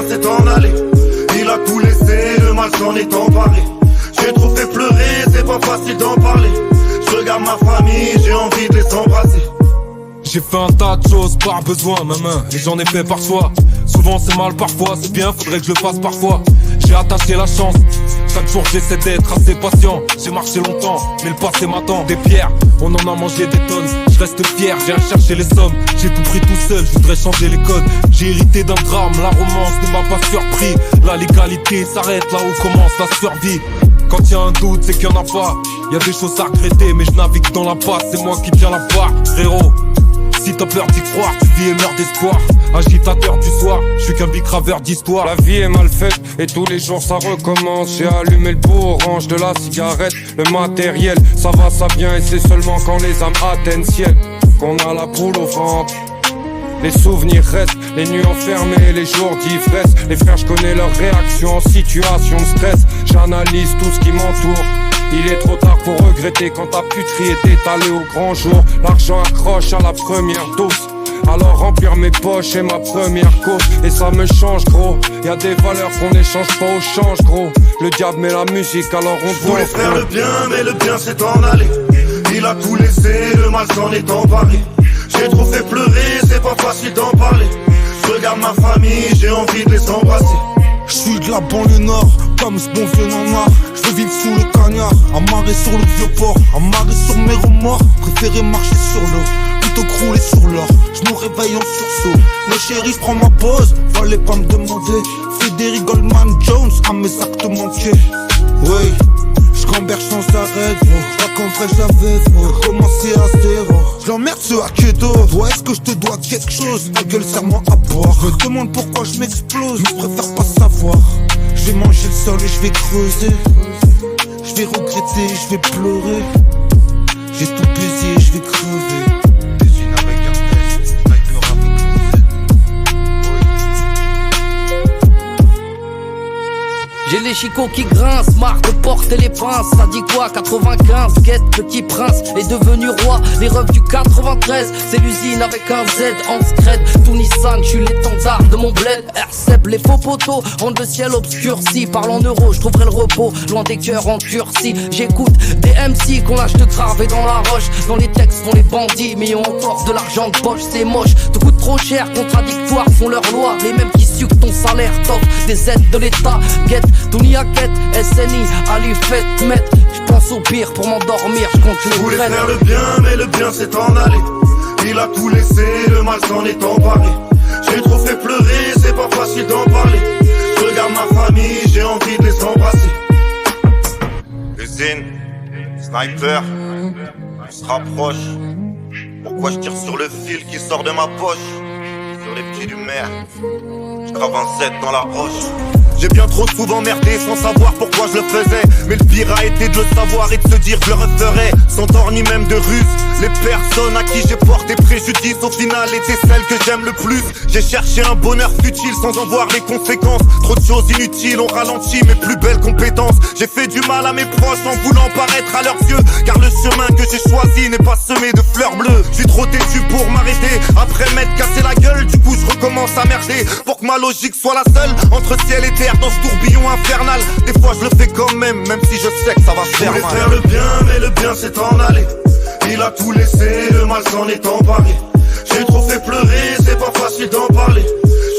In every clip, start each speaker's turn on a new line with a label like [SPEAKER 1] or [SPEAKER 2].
[SPEAKER 1] bien s'est en allé. Il a tout laissé, le mal s'en est emparé. J'ai trop fait pleurer, c'est pas facile d'en parler. Je regarde ma famille, j'ai envie de les embrasser.
[SPEAKER 2] J'ai fait un tas de choses par besoin, ma main, et j'en ai fait par choix. Souvent c'est mal, parfois c'est bien, faudrait que je le fasse parfois. J'ai attaché la chance, chaque jour j'essaie d'être assez patient. J'ai marché longtemps, mais le passé m'attend. Des pierres, on en a mangé des tonnes. Je reste fier, j'ai cherché les sommes. J'ai tout pris tout seul, je voudrais changer les codes. J'ai hérité d'un drame, la romance ne m'a pas surpris. La légalité s'arrête là où commence la survie. Quand y a un doute, c'est qu'il y en a pas. Y a des choses à regretter, mais je navigue dans la passe. C'est moi qui tiens la barre, frérot. Si t'as peur d'y croire, tu vis et meurs d'espoir. Agitateur du soir, je suis qu'un bicraveur d'histoire.
[SPEAKER 3] La vie est mal faite et tous les jours ça recommence. J'ai allumé le beau orange de la cigarette. Le matériel, ça va, ça vient. Et c'est seulement quand les âmes atteignent ciel qu'on a la boule au ventre. Les souvenirs restent, les nuits enfermées, les jours d'ivresse. Les frères, je connais leurs réactions en situation de stress. J'analyse tout ce qui m'entoure. Il est trop tard pour regretter quand ta puterie est étalée au grand jour. L'argent accroche à la première dose. Alors remplir mes poches est ma première cause. Et ça me change gros. Y'a des valeurs qu'on n'échange pas au change gros. Le diable met la musique alors on
[SPEAKER 1] Je voulais faire le bien mais le bien s'est en allé. Il a tout laissé, le mal s'en est emparé. J'ai trop fait pleurer, c'est pas facile d'en parler. Je regarde ma famille, j'ai envie de les embrasser.
[SPEAKER 4] Je suis de la banlieue nord, comme ce bon vieux nanar. Je veux vivre sous le cagnard, amarré sur le vieux port, amarré sur mes remords. Préféré marcher sur l'eau, plutôt crouler sur l'or. Je me réveille en sursaut, mais chérie, prends ma pause. Fallait pas me demander, Frédéric Goldman Jones à mes actes manqués. Oui, je gamberge sans arrêt, gros. Pas qu'en vrai j'avais, faut commencer à zéro. J'emmerde ce hackedo. Toi, est-ce que je te dois quelque chose? Ta gueule, serre-moi à boire. Je me demande pourquoi je m'explose, mais je préfère pas savoir. Je vais manger le sol et je vais creuser. Je vais regretter, je vais pleurer. J'ai tout baisé, je vais crever.
[SPEAKER 5] J'ai les chicots qui grincent, marre de porter les pinces. Ça dit quoi, 95, Guette, petit prince est devenu roi. Les refs du 93, c'est l'usine avec un Z en scred. Tout Nissan, j'suis l'étendard de mon bled. RCEP, les faux poteaux, rendent le ciel obscurci. Parle en euros, j'trouverai le repos, loin des cœurs endurcis. J'écoute des MC qu'on lâche de graver dans la roche. Dans les textes font les bandits, mais ont encore de l'argent de poche. C'est moche, te coûte trop cher, contradictoires font leur loi. Les mêmes qui sucent ton salaire, t'offrent des aides de l'État. Guette, Dunia Quête, SNI, Ali Fête, Met. J'pense au pire pour m'endormir, j'compte les
[SPEAKER 1] Je voulais faire le bien, mais le bien s'est en allé. Il a tout laissé, le mal s'en est emparé. J'ai trop fait pleurer, c'est pas facile d'en parler. Je regarde ma famille, j'ai envie de les embrasser.
[SPEAKER 6] Usine, sniper, on se rapproche. Pourquoi je tire sur le fil qui sort de ma poche? Sur les pieds du maire, je grave un Z dans la roche.
[SPEAKER 1] J'ai bien trop souvent merdé sans savoir pourquoi je le faisais. Mais le pire a été de le savoir et de se dire que je le referais. Sans tort ni même de ruse. Les personnes à qui j'ai porté préjudice au final étaient celles que j'aime le plus. J'ai cherché un bonheur futile sans en voir les conséquences. Trop de choses inutiles ont ralenti mes plus belles compétences. J'ai fait du mal à mes proches en voulant paraître à leurs yeux. Car le chemin que j'ai choisi n'est pas semé de fleurs bleues. Je suis trop têtu pour m'arrêter. Après m'être cassé la gueule, du coup je recommence à merder. Pour que ma logique soit la seule entre ciel et terre dans ce tourbillon infernal. Des fois je le fais quand même, même si je sais que ça va faire mal.
[SPEAKER 4] Je voulais faire le bien, mais le bien s'est en allé. Il a tout laissé, le mal s'en est emparé. J'ai trop fait pleurer, c'est pas facile d'en parler.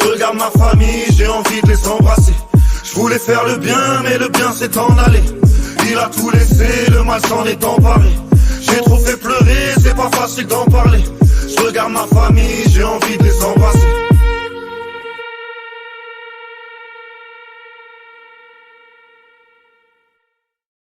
[SPEAKER 4] Je regarde ma famille, j'ai envie de les embrasser. Je voulais faire le bien, mais le bien s'est en allé. Il a tout laissé, le mal s'en est emparé. J'ai trop fait pleurer, c'est pas facile d'en parler. Je regarde ma famille, j'ai envie de les embrasser.